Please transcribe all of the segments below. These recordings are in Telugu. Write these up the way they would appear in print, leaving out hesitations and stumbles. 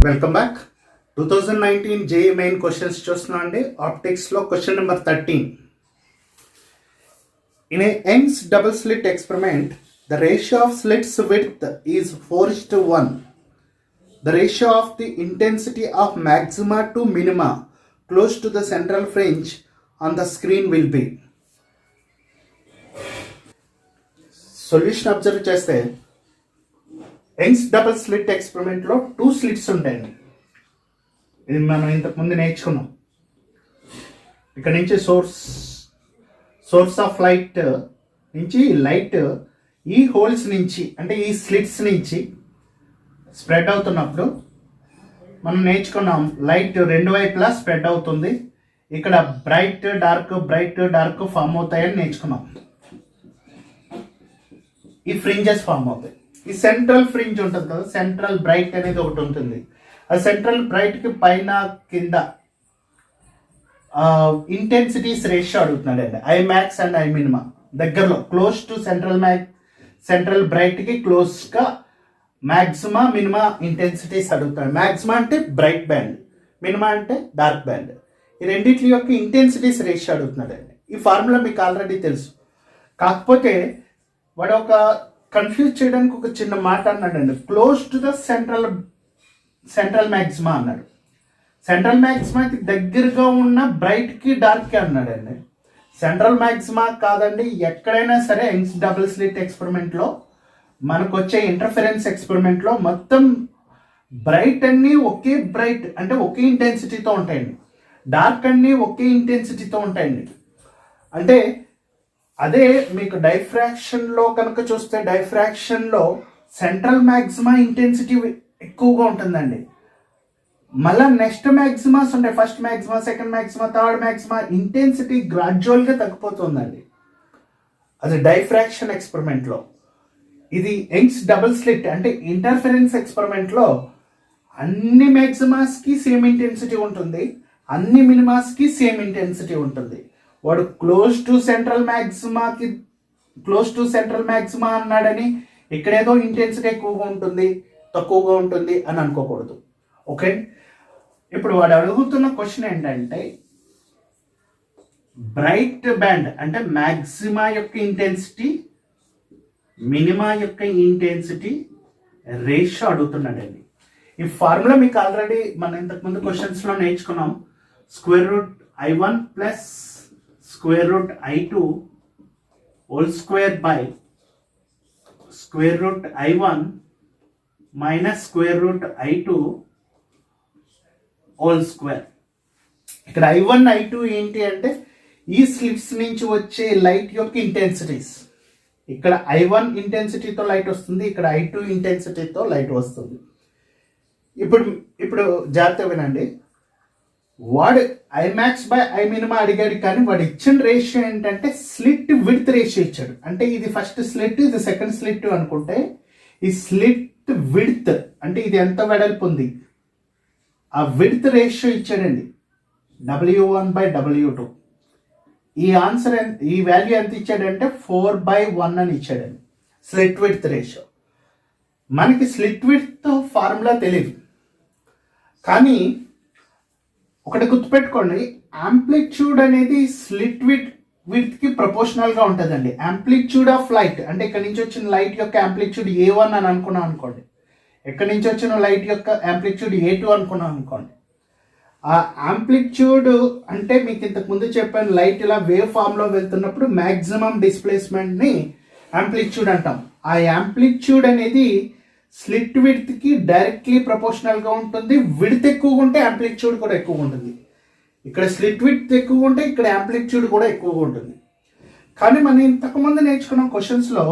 Welcome back. 2019 JEE main questions చూస్తున్నాం అండి. ఆప్టిక్స్లో question number 13. In a Young's double slit experiment, the ratio of slits width is 4:1. The ratio of the intensity of maxima to minima close to the central fringe on the screen will be. Solution observe చేస్తే యంగ్స్ డబుల్ స్లిట్ ఎక్స్పెరిమెంట్లో 2 స్లిట్స్ ఉంటాయండి. ఇది మనం ఇంతకుముందు నేర్చుకున్నాం. ఇక్కడ నుంచి సోర్స్ ఆఫ్ లైట్ నుంచి లైట్ ఈ హోల్స్ నుంచి అంటే ఈ స్లిట్స్ నుంచి స్ప్రెడ్ అవుతున్నప్పుడు మనం నేర్చుకున్నాం లైట్ రెండు వైపులా స్ప్రెడ్ అవుతుంది. ఇక్కడ బ్రైట్ డార్క్ ఫామ్ అవుతాయని నేర్చుకున్నాం. ఈ ఫ్రింజెస్ ఫామ్ అవుతాయి. ఈ సెంట్రల్ ఫ్రింజ్ ఉంటుంది కదా, సెంట్రల్ బ్రైట్ అనేది ఒకటి ఉంటుంది. ఆ సెంట్రల్ బ్రైట్కి పైన కింద ఇంటెన్సిటీస్ రేషియో అడుగుతున్నాడు అండి. I max and I minima దగ్గరలో క్లోజ్ టు సెంట్రల్ బ్రైట్కి క్లోజ్గా మ్యాక్సిమా మినిమా ఇంటెన్సిటీస్ అడుగుతాడు. మ్యాక్సిమా అంటే బ్రైట్ బ్యాండ్, మినిమా అంటే డార్క్ బ్యాండ్. ఈ రెండింటి యొక్క ఇంటెన్సిటీస్ రేషియో అడుగుతున్నాడు అండి. ఈ ఫార్ములా మీకు ఆల్రెడీ తెలుసు. కాకపోతే వాడు ఒక కన్ఫ్యూజ్ చేయడానికి ఒక చిన్న మాట అన్నాడండి. క్లోజ్ టు ద సెంట్రల్ మ్యాక్సిమా అన్నాడు. సెంట్రల్ మ్యాక్సిమాకి దగ్గరగా ఉన్న బ్రైట్కి డార్క్కి అన్నాడండి. సెంట్రల్ మ్యాక్సిమా కాదండి, ఎక్కడైనా సరే యంగ్స్ డబుల్ స్లిట్ ఎక్స్పెరిమెంట్లో మనకు వచ్చే ఇంటర్ఫరెన్స్ ఎక్స్పెరిమెంట్లో మొత్తం బ్రైట్ అన్నీ ఒకే బ్రైట్ అంటే ఒకే ఇంటెన్సిటీతో ఉంటాయండి. డార్క్ అన్నీ ఒకే ఇంటెన్సిటీతో ఉంటాయండి. అంటే అదే మీకు డైఫ్రాక్షన్లో కనుక చూస్తే డైఫ్రాక్షన్లో సెంట్రల్ మ్యాక్సిమా ఇంటెన్సిటీ ఎక్కువగా ఉంటుందండి. మళ్ళీ నెక్స్ట్ మ్యాక్సిమాస్ ఉంటాయి. ఫస్ట్ మ్యాక్సిమా, సెకండ్ మ్యాక్సిమా, థర్డ్ మ్యాక్సిమా ఇంటెన్సిటీ గ్రాడ్యువల్గా తగ్గిపోతుందండి. అది డైఫ్రాక్షన్ ఎక్స్పెరిమెంట్లో. ఇది యంగ్స్ డబుల్ స్లిట్ అంటే ఇంటర్ఫరెన్స్ ఎక్స్పెరిమెంట్లో అన్ని మ్యాక్సిమాస్కి సేమ్ ఇంటెన్సిటీ ఉంటుంది, అన్ని మినిమాస్కి సేమ్ ఇంటెన్సిటీ ఉంటుంది. వాడు క్లోజ్ టు సెంట్రల్ మ్యాక్సిమా అన్నాడని ఇక్కడేదో ఇంటెన్సిటీ ఎక్కువగా ఉంటుంది తక్కువగా ఉంటుంది అని అనుకోకూడదు. ఓకే, ఇప్పుడు వాడు అడుగుతున్న క్వశ్చన్ ఏంటంటే బ్రైట్ బ్యాండ్ అంటే మ్యాక్సిమా యొక్క ఇంటెన్సిటీ మినిమా యొక్క ఇంటెన్సిటీ రేషియో అడుగుతున్నాడండి. ఈ ఫార్ములా మీకు ఆల్రెడీ మనం ఇంతకుముందు క్వశ్చన్స్లో నేర్చుకున్నాం. √I1 plus √I2 whole square by √I1 minus √I2 whole square. ఇక్కడ I1 I2 ఏంటి అంటే ఈ స్లిట్స్ నుంచి వచ్చే లైట్ యొక్క ఇంటెన్సిటీస్. ఇక్కడ I1 ఇంటెన్సిటీతో లైట్ వస్తుంది, ఇక్కడ I2 ఇంటెన్సిటీతో లైట్ వస్తుంది. ఇప్పుడు జాగ్రత్త వినండి. వాడు ఐమాక్స్ బై ఐ మినిమా అడిగాడు, కానీ వాడు ఇచ్చిన రేషియో ఏంటంటే స్లిట్ విడ్త్ రేషియో ఇచ్చాడు. అంటే ఇది ఫస్ట్ స్లిట్, ఇది సెకండ్ స్లిట్ అనుకుంటే ఈ స్లిట్ విడ్త్ అంటే ఇది ఎంత వెడల్పు ఉంది ఆ విడ్త్ రేషియో ఇచ్చాడండి. W1/W2. ఈ ఆన్సర్ ఈ వాల్యూ ఎంత ఇచ్చాడంటే 4/1 అని ఇచ్చాడండి స్లిట్ విడ్త్ రేషియో. మనకి స్లిట్ విడ్త్ ఫార్ములా తెలియదు, కానీ ఒకటి గుర్తుపెట్టుకోండి, యాంప్లిట్యూడ్ అనేది స్లిట్ విడ్త్కి ప్రపోర్షనల్గా ఉంటుందండి. యాంప్లిట్యూడ్ ఆఫ్ లైట్ అంటే ఇక్కడ నుంచి వచ్చిన లైట్ యొక్క యాంప్లిట్యూడ్ A1 అని అనుకున్నాం అనుకోండి, ఎక్కడి నుంచి వచ్చిన లైట్ యొక్క యాంప్లిట్యూడ్ A2 అనుకున్నాం అనుకోండి. ఆ యాంప్లిట్యూడ్ అంటే మీకు ఇంతకు ముందు చెప్పాను, లైట్ ఇలా వేవ్ ఫామ్లో వెళ్తున్నప్పుడు మ్యాక్సిమం డిస్ప్లేస్మెంట్ని యాంప్లిట్యూడ్ అంటాం. ఆ యాంప్లిట్యూడ్ అనేది స్లిట్ విడ్త్కి డైరెక్ట్లీ ప్రపోర్షనల్గా ఉంటుంది. విడ్త్ ఎక్కువగా ఉంటే యాంప్లిట్యూడ్ కూడా ఎక్కువగా ఉంటుంది. ఇక్కడ స్లిట్ విడ్త్ ఎక్కువగా ఉంటే ఇక్కడ యాంప్లిట్యూడ్ కూడా ఎక్కువగా ఉంటుంది. కానీ మనం ఇంతకుముందు నేర్చుకున్న క్వశ్చన్స్లో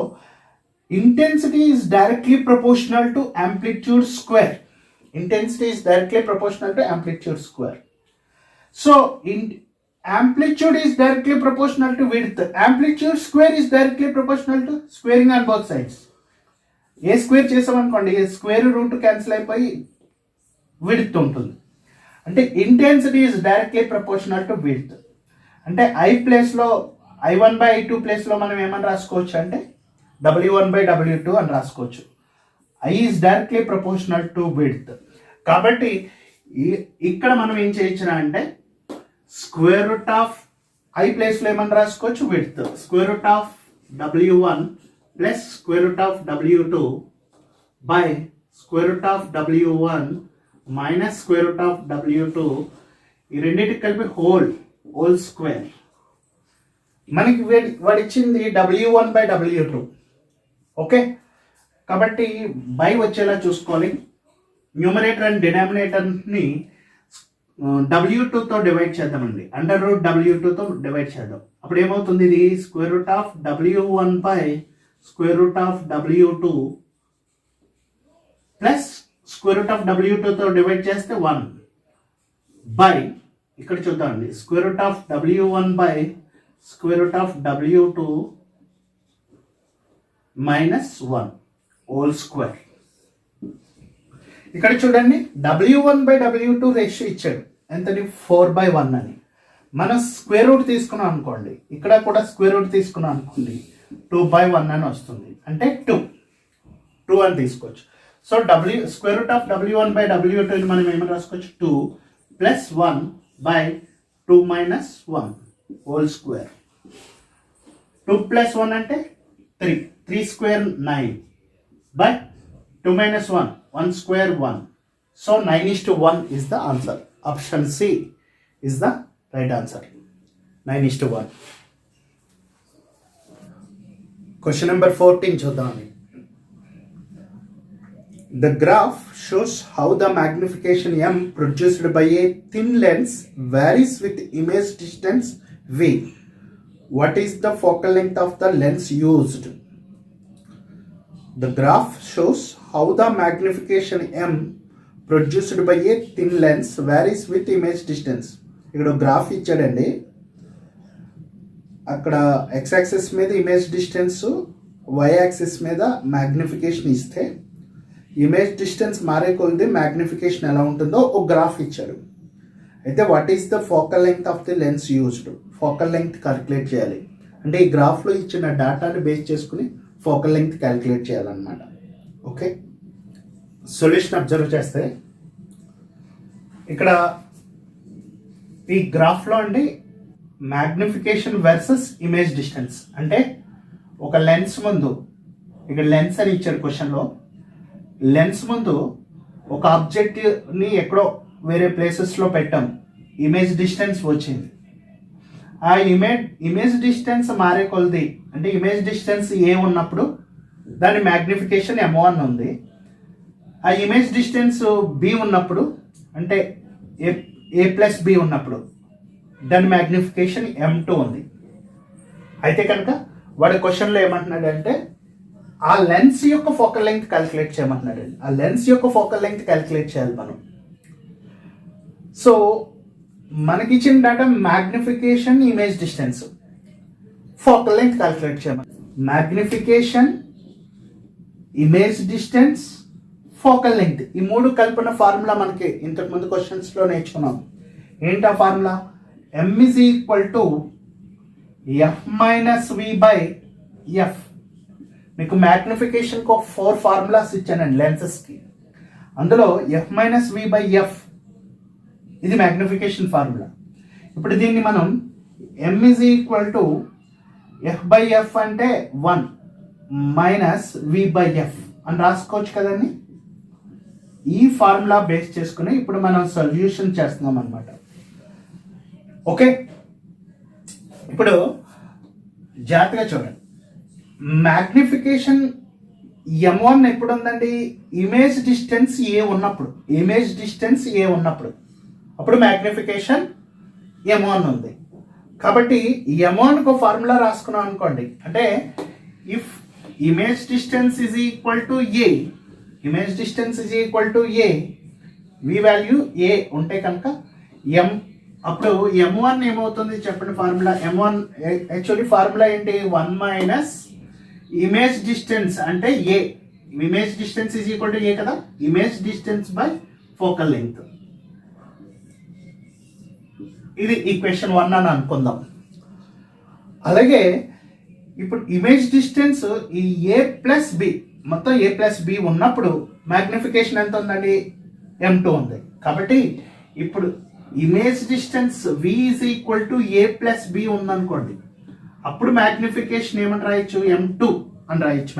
intensity is directly proportional to amplitude square. Intensity is directly proportional to amplitude square. So amplitude is directly proportional to width. Amplitude square is directly proportional to squaring on both sides. A square చేసామనుకోండి, స్క్వేర్ రూట్ క్యాన్సిల్ అయిపోయి విడ్త్ ఉంటుంది. అంటే intensity is directly proportional to width. అంటే I1/I2 ప్లేస్లో మనం ఏమని రాసుకోవచ్చు అంటే W1/W2 అని రాసుకోవచ్చు. I is directly proportional to width. కాబట్టి ఇక్కడ మనం ఏం చేయొచ్చు అంటే స్క్వేర్ రూట్ ఆఫ్ ఐ ప్లేస్లో ఏమని రాసుకోవచ్చు width, square root of W1 plus square root of W2 by square root of W1 minus square root of W2, ఈ రెండింటికి కలిపి హోల్ స్క్వేర్. మనకి వాడు ఇచ్చింది W1 బై W2. ఓకే, కాబట్టి బై వచ్చేలా చూసుకోవాలి. న్యూమరేటర్ అండ్ డినామినేటర్ని W2తో డివైడ్ చేద్దామండి, అండర్ రూట్ W2తో డివైడ్ చేద్దాం. అప్పుడు ఏమవుతుంది, ఇది square root of W1 by square root of W2 plus square root of W2తో డివైడ్ చేస్తే 1 బై, ఇక్కడ చూద్దామండి, square root of W1 by square root of W2 minus 1 whole square. ఇక్కడ చూడండి W1 బై W2 రేషియో ఇచ్చాడు ఎంతని 4/1 అని. మనం స్క్వేర్ రూట్ తీసుకున్నాం అనుకోండి, ఇక్కడ కూడా స్క్వేర్ రూట్ తీసుకున్నాం అనుకోండి 2/1 అని వస్తుంది, అంటే 2 అని తీసుకోవచ్చు. So square root of W1 by W2 మనం ఏమని రాసుకోవచ్చు, 2 plus 1 by 2 minus 1 whole square. 2 plus 1 అంటే 3 square 9 by 2 minus 1 square 1. So 9:1 is the answer. Option C is the right answer. 9:1. Question number 14 చూద్దామండి. The graph shows how the magnification M produced by a thin lens varies with image distance V. What is the focal length of the lens used? The graph shows how the magnification M produced by a thin lens varies with image distance. ఇక్కడ గ్రాఫ్ ఇచ్చాడండి, అక్కడ x యాక్సిస్ మీద ఇమేజ్ డిస్టెన్స్, y యాక్సిస్ మీద మ్యాగ్నిఫికేషన్ ఇస్తే ఇమేజ్ డిస్టెన్స్ మారే కొలది మ్యాగ్నిఫికేషన్ ఎలా ఉంటుందో ఒక గ్రాఫ్ ఇచ్చాడు. అయితే what is the focal length of the lens used, focal length calculate చేయాలి. అంటే ఈ గ్రాఫ్లో ఇచ్చిన డేటాని బేస్ చేసుకుని ఫోకల్ లెంగ్త్ క్యాలిక్యులేట్ చేయాలన్నమాట. ఓకే, సొల్యూషన్ అబ్జర్వ్ చేస్తే ఇక్కడ ఈ గ్రాఫ్లో అండి మ్యాగ్నిఫికేషన్ వర్సెస్ ఇమేజ్ డిస్టెన్స్, అంటే ఒక లెన్స్ ముందు, ఇక్కడ లెన్స్ అని ఇచ్చారు క్వశ్చన్లో, లెన్స్ ముందు ఒక ఆబ్జెక్ట్ని ఎక్కడో వేరే ప్లేసెస్లో పెట్టాం, ఇమేజ్ డిస్టెన్స్ వచ్చింది. ఆ ఇమేజ్ డిస్టెన్స్ మారే కొలది, అంటే ఇమేజ్ డిస్టెన్స్ ఏ ఉన్నప్పుడు దాని మ్యాగ్నిఫికేషన్ M1 ఉంది, ఆ ఇమేజ్ డిస్టెన్స్ బి ఉన్నప్పుడు, అంటే ఏ ప్లస్ బి ఉన్నప్పుడు దాని మ్యాగ్నిఫికేషన్ M2 ఉంది. అయితే కనుక వాడి క్వశ్చన్లో ఏమంటున్నాడంటే ఆ లెన్స్ యొక్క ఫోకల్ లెంగ్త్ క్యాలిక్యులేట్ చేయమంటున్నాడు. ఆ లెన్స్ యొక్క ఫోకల్ లెంగ్త్ క్యాలిక్యులేట్ చేయాలి మనం. సో మనకి ఇచ్చిన data magnification, image distance, focal length calculate చేయమని. Magnification, image distance, focal length, ఈ మూడు కలిపిన ఫార్ములా మనకి ఇంతకుముందు క్వశ్చన్స్లో నేర్చుకున్నాం. ఏంటి ఆ formula? M is equal to F minus V by F. మీకు మ్యాగ్నిఫికేషన్కి ఒక 4 ఫార్ములాస్ ఇచ్చానండి లెన్సెస్కి. అందులో F minus V by F ఇది మ్యాగ్నిఫికేషన్ ఫార్ములా. ఇప్పుడు దీన్ని మనం M is equal to F by F అంటే 1 మైనస్ V by F అని రాసుకోవచ్చు కదండి. ఈ ఫార్ములా బేస్ చేసుకుని ఇప్పుడు మనం సొల్యూషన్ చేస్తున్నాం అనమాట. ఓకే, ఇప్పుడు జాగ్రత్తగా చూడండి. మ్యాగ్నిఫికేషన్ M1 ఎప్పుడు ఉందండి? ఇమేజ్ డిస్టెన్స్ ఏ ఉన్నప్పుడు, ఇమేజ్ డిస్టెన్స్ ఏ ఉన్నప్పుడు అప్పుడు మ్యాగ్నిఫికేషన్ M1 ఉంది. కాబట్టి M1కు ఫార్ములా రాసుకున్నాం అనుకోండి, అంటే if image distance is equal to A, image distance is equal to A, V value A ఉంటే కనుక M, అప్పుడు M1 ఏమవుతుంది చెప్పండి ఫార్ములా. M1 యాక్చువల్లీ ఫార్ములా ఏంటి? 1 మైనస్ ఇమేజ్ డిస్టెన్స్ అంటే A, image distance is equal to A కదా, image distance by focal length. ఇది ఈక్వేషన్ 1 అని అనుకుందాం. అలాగే ఇప్పుడు ఇమేజ్ డిస్టెన్స్ ఈ ఏ ప్లస్ బి, మొత్తం ఏ ప్లస్ బి ఉన్నప్పుడు మ్యాగ్నిఫికేషన్ ఎంత ఉందండి? m2 ఉంది. కాబట్టి ఇప్పుడు image distance v is equal to a plus b ఉందనుకోండి, అప్పుడు మ్యాగ్నిఫికేషన్ ఏమని రాయొచ్చు, m2 అని రాయొచ్చు.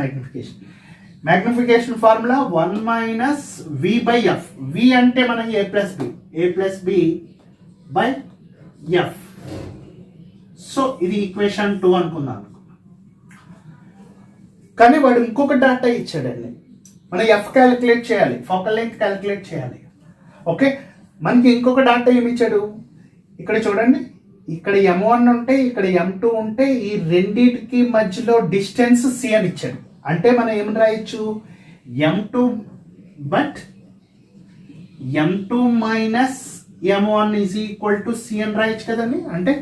Magnification formula 1 minus v by F. v అంటే మనకి a plus b by F. So ఇది ఈక్వేషన్ 2 అనుకున్నాను. కానీ వాడు ఇంకొక డేటా ఇచ్చాడండి, మనం ఎఫ్ క్యాలిక్యులేట్ చేయాలి, ఫోకల్ లెంగ్త్ క్యాలిక్యులేట్ చేయాలి. ఓకే, మనకి ఇంకొక డేటా ఏమి ఇచ్చాడు, ఇక్కడ చూడండి, ఇక్కడ m1 ఉంటే ఇక్కడ m2 ఉంటే ఈ రెండింటికి మధ్యలో డిస్టెన్స్ c అని ఇచ్చాడు. అంటే మనం ఏమని రాయొచ్చు, m2 but m2 minus m1 is equal to c అని రాయొచ్చు కదండి. అంటే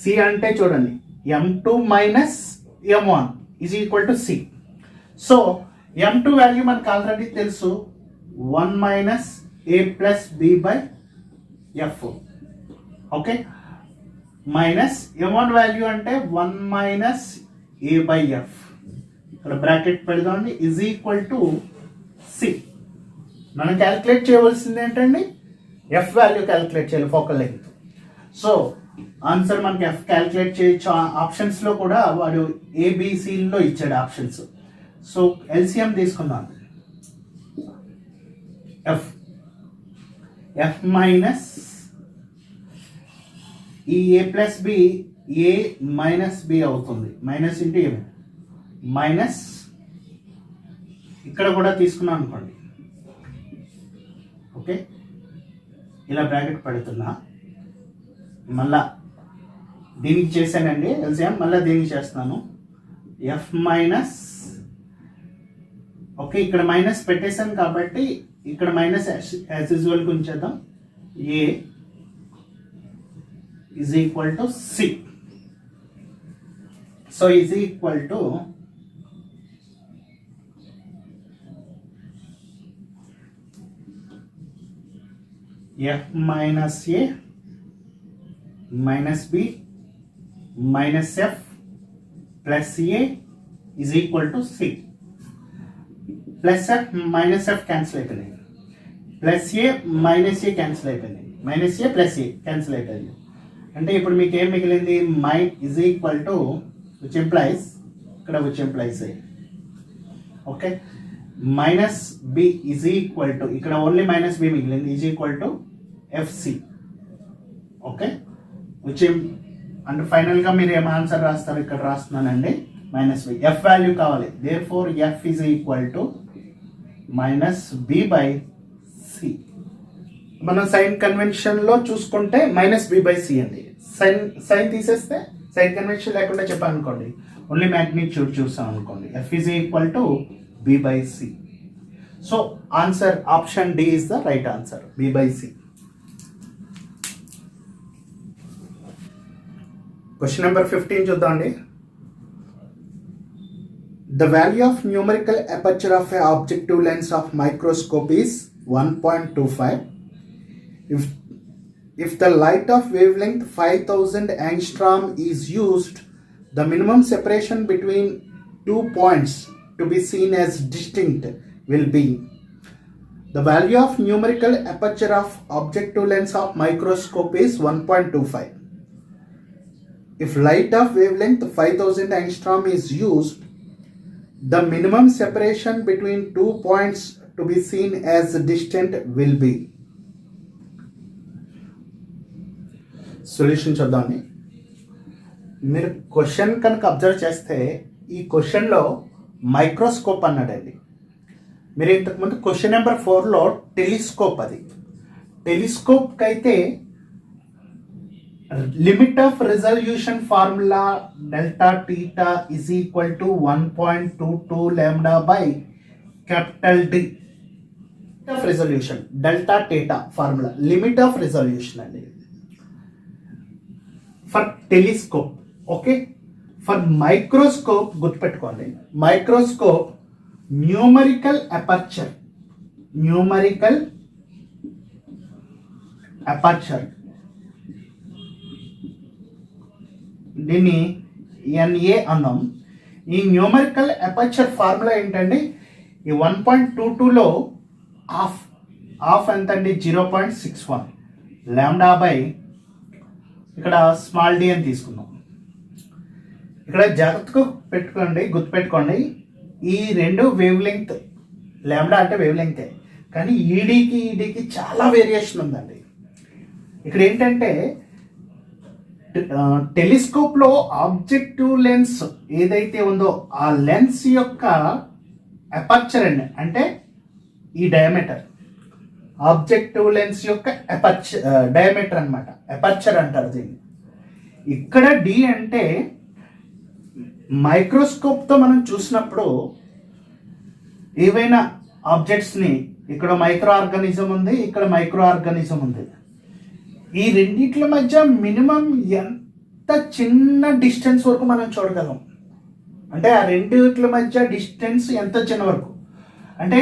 c అంటే చూడండి m2 minus m1 is equal to c. So m2 value మనకు ఆల్రెడీ తెలుసు, 1 minus a plus b by F. Okay, minus m1 value అంటే 1 మైనస్ a బై ఎఫ్, ఇక్కడ బ్రాకెట్ పెడదామండి, ఈజ్ ఈక్వల్ టు c. మనం క్యాలిక్యులేట్ చేయవలసింది ఏంటండి, ఎఫ్ వాల్యూ క్యాలిక్యులేట్ చేయాలి, ఫోకల్ లెంగ్త్. సో ఆన్సర్ మనకి ఎఫ్ క్యాలిక్యులేట్ చేయొచ్చు. ఆప్షన్స్లో కూడా వాడు ఏబిసిలో ఇచ్చాడు ఆప్షన్స్. సో ఎల్సిఎం తీసుకున్నాను, ఎఫ్ మైనస్ ఈ ఏ ప్లస్ బి ఏ మైనస్ బి అవుతుంది, మైనస్ ఇంటూ ఏ మైనస్, ఇక్కడ కూడా తీసుకున్నాం అనుకోండి. ఓకే, ఇలా బ్రాకెట్ పెడుతున్నా, మళ్ళా దీనికి చేశానండి ఎల్సిఎం, మళ్ళీ దీనికి చేస్తున్నాను, ఎఫ్ మైనస్. ఓకే, ఇక్కడ మైనస్ పెట్టేశాను కాబట్టి ఇక్కడ మైనస్ యాజ్ యూజువల్గా ఉంచేద్దాం, A is equal to C. So is equal to F minus A minus B minus F plus A is equal to C. Plus F minus F cancel అయిపోయింది, plus A minus A cancel అయిపోయింది, minus A plus A cancel అయిపోయింది. అంటే ఇప్పుడు మీకు ఏం మిగిలింది, my is equal to which implies, ఇక్కడ which employees A. Okay, minus B is equal to, ఇక్కడ ఓన్లీ మైనస్ బి మిగిలింది, is equal to FC. Okay, which అంటే ఫైనల్గా మీరు ఏం ఆన్సర్ రాస్తారు, ఇక్కడ రాస్తున్నానండి మైనస్ బి. ఎఫ్ వాల్యూ కావాలి, therefore F is equal to minus B by C. మనం సైన్ కన్వెన్షన్లో చూసుకుంటే మైనస్ బి బై సి అండి. సైన్ తీసేస్తే, సైన్ కన్వెన్షన్ లేకుండా చెప్పాలనుకోండి, ఓన్లీ మ్యాగ్నిట్యూడ్ చూసాం అనుకోండి, F is equal to B by C. So answer option D is the right answer, B by C. Question number 15 చూద్దామండి. The value of numerical aperture of a objective lens of microscope is 1.25. If the light of wavelength 5000 angstrom is used, the minimum separation between 2 points to be seen as distinct will be. The value of numerical aperture of objective lens of microscope is 1.25. If light of wavelength 5000 angstrom is used, the minimum separation between 2 points to be seen as distant will be. Solution చూద్దామండి. మీరు క్వశ్చన్ కనుక అబ్జర్వ్ చేస్తే ఈ క్వశ్చన్లో మైక్రోస్కోప్ అన్నాడండి. మీరు ఇంతకుముందు క్వశ్చన్ నెంబర్ 4లో టెలిస్కోప్, అది టెలిస్కోప్కి అయితే limit of resolution formula delta theta is equal to 1.22 lambda by capital D. Of resolution delta theta formula, limit of resolution అండి for telescope. Okay, for microscope గుర్తుపెట్టుకోండి, microscope numerical aperture, numerical aperture, దీన్ని ఎన్ఏ అందాం. ఈ న్యూమరికల్ అపర్చర్ ఫార్ములా ఏంటంటే, ఈ 1.22లో హాఫ్ ఆఫ్ ఎంత అండి 0.61 లాంబ్డా బై ఇక్కడ స్మాల్ డి అని తీసుకుందాం. ఇక్కడ జాగ్రత్తగా పెట్టుకోండి, గుర్తుపెట్టుకోండి, ఈ రెండు వేవ్ లెంగ్త్, లాంబ్డా అంటే వేవ్ లెంగ్తే, కానీ ఈడీకి చాలా వేరియేషన్ ఉందండి. ఇక్కడ ఏంటంటే టెలిస్కోప్లో ఆబ్జెక్టివ్ లెన్స్ ఏదైతే ఉందో ఆ లెన్స్ యొక్క అపర్చర్ అండి, అంటే ఈ డయామీటర్, ఆబ్జెక్టివ్ లెన్స్ యొక్క డయామీటర్ అనమాట, అపర్చర్ అంటారు దీన్ని. ఇక్కడ డి అంటే మైక్రోస్కోప్తో మనం చూసినప్పుడు ఏవైనా ఆబ్జెక్ట్స్ని, ఇక్కడ మైక్రో ఆర్గానిజం ఉంది, ఇక్కడ మైక్రో ఆర్గానిజం ఉంది, ఈ రెండిట్ల మధ్య మినిమం ఎంత చిన్న డిస్టెన్స్ వరకు మనం చూడగలం. అంటే ఆ రెండిట్ల మధ్య డిస్టెన్స్ ఎంత చిన్న వరకు అంటే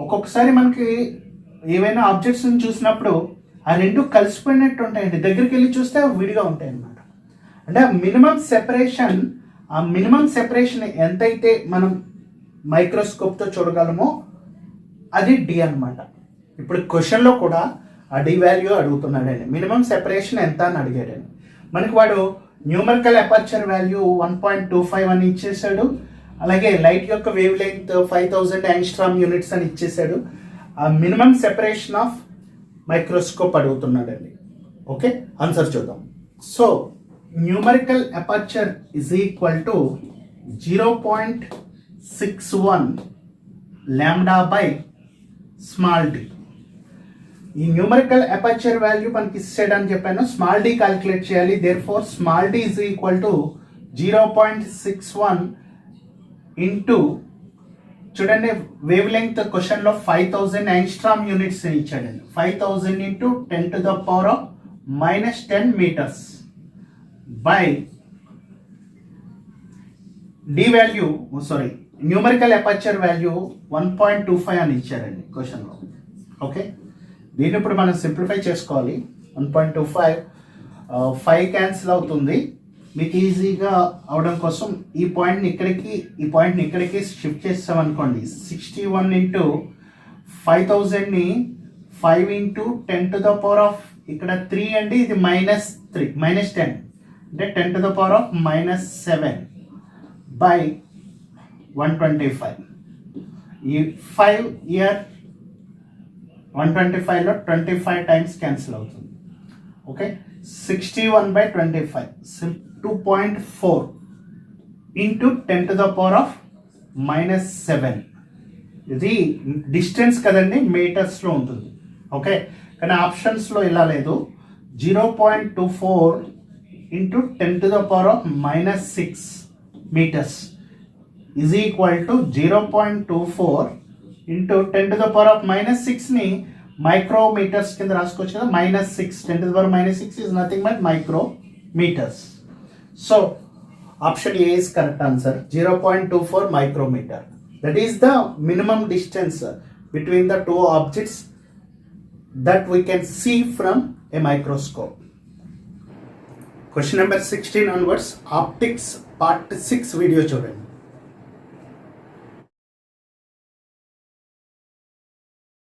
ఒక్కొక్కసారి మనకి ఏవైనా ఆబ్జెక్ట్స్ని చూసినప్పుడు ఆ రెండు కలిసిపోయినట్టు ఉంటాయండి, దగ్గరికి వెళ్ళి చూస్తే అవి విడిగా ఉంటాయి అన్నమాట. అంటే ఆ మినిమం సెపరేషన్ ఎంతైతే మనం మైక్రోస్కోప్తో చూడగలమో అది డి అనమాట. ఇప్పుడు క్వశ్చన్లో కూడా ఆ డి వాల్యూ అడుగుతున్నాడండి, మినిమం సెపరేషన్ ఎంత అని అడిగాడండి. మనకి వాడు న్యూమరికల్ అపర్చర్ వాల్యూ 1.25 అని ఇచ్చేసాడు, అలాగే లైట్ యొక్క వేవ్ లెంగ్త్ 5000 యాంగ్స్ట్రామ్ యూనిట్స్ అని ఇచ్చేసాడు. ఆ మినిమం సెపరేషన్ ఆఫ్ మైక్రోస్కోప్ అడుగుతున్నాడండి. ఓకే, ఆన్సర్ చూద్దాం. So numerical aperture is equal to 0.61 lambda by small D. ఈ న్యూమరికల్ అపర్చర్ వాల్యూ మనకి ఇచ్చాడు అని చెప్పాను, స్మాల్ డి క్యాలిక్యులేట్ చేయాలి. Therefore small D is equal to 0.61 into, చూడండి వేవ్ లెంగ్త్ క్వశ్చన్లో 5000 యాంగ్స్ట్రామ్ యూనిట్స్ ఇచ్చాడండి, 5000 into 10⁻⁻10 metres by D value, numerical aperture value 1.25 అని ఇచ్చారండి క్వశ్చన్లో. ఓకే, దీన్ని ఇప్పుడు మనం సింప్లిఫై చేసుకోవాలి. 1.25 5 క్యాన్సిల్ అవుతుంది. మీకు ఈజీగా అవడం కోసం ఈ పాయింట్ని ఇక్కడికి షిఫ్ట్ చేస్తామనుకోండి. 61 ఇంటూ 5000ని 5 ఇంటూ 10⁻, ఇక్కడ 3 అండి, ఇది -10 అంటే 10⁻⁻7 బై 125. ఈ 5 ఇయర్ 125లో 25 టైమ్స్ క్యాన్సిల్ అవుతుంది. Okay, 61/25 2.4 into 10⁻⁻7. ఇది డిస్టెన్స్ కదండి, మీటర్స్లో ఉంటుంది. ఓకే, కానీ ఆప్షన్స్లో ఇలా లేదు. 0.24 into 10⁻⁻6 metres is equal to 0.24 into 10⁻⁻6ని మైక్రోమీటర్స్ కింద రాసుకోవచ్చు కదా. -6, 10⁻⁻6 is nothing but micrometres. So option A is correct answer, 0.24 micrometer. That is the minimum distance between the two objects that we can see from a microscope. Question number 16 onwards, optics part 6 video చూడండి.